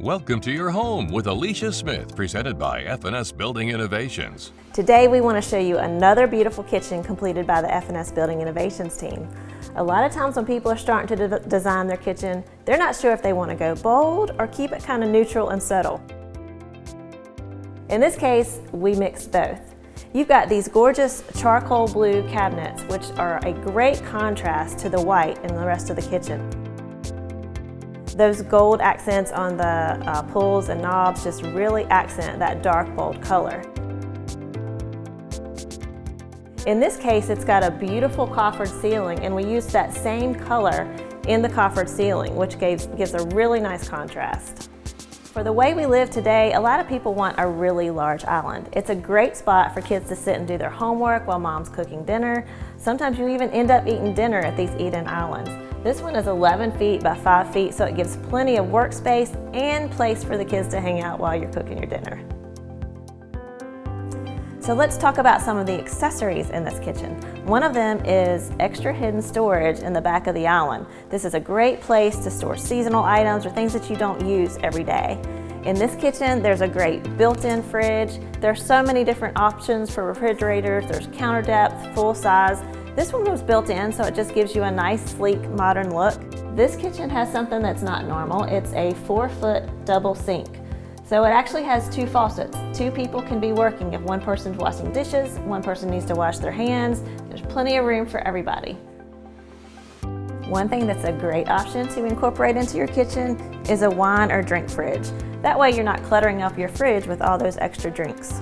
Welcome to your home with Alicia Smith, presented by F&S Building Innovations. Today we want to show you another beautiful kitchen completed by the F&S Building Innovations team. A lot of times when people are starting to design their kitchen, they're not sure if they want to go bold or keep it kind of neutral and subtle. In this case, we mixed both. You've got these gorgeous charcoal blue cabinets, which are a great contrast to the white in the rest of the kitchen. Those gold accents on the pulls and knobs just really accent that dark, bold color. In this case, it's got a beautiful coffered ceiling, and we used that same color in the coffered ceiling, which gives a really nice contrast. For the way we live today, a lot of people want a really large island. It's a great spot for kids to sit and do their homework while mom's cooking dinner. Sometimes you even end up eating dinner at these eat-in islands. This one is 11 feet by 5 feet, so it gives plenty of workspace and place for the kids to hang out while you're cooking your dinner. So let's talk about some of the accessories in this kitchen. One of them is extra hidden storage in the back of the island. This is a great place to store seasonal items or things that you don't use every day. In this kitchen, there's a great built-in fridge. There's so many different options for refrigerators. There's counter depth, full size. This one was built in, so it just gives you a nice, sleek, modern look. This kitchen has something that's not normal. It's a 4-foot double sink. So it actually has 2 faucets. 2 people can be working. If one person's washing dishes, one person needs to wash their hands, there's plenty of room for everybody. One thing that's a great option to incorporate into your kitchen is a wine or drink fridge. That way you're not cluttering up your fridge with all those extra drinks.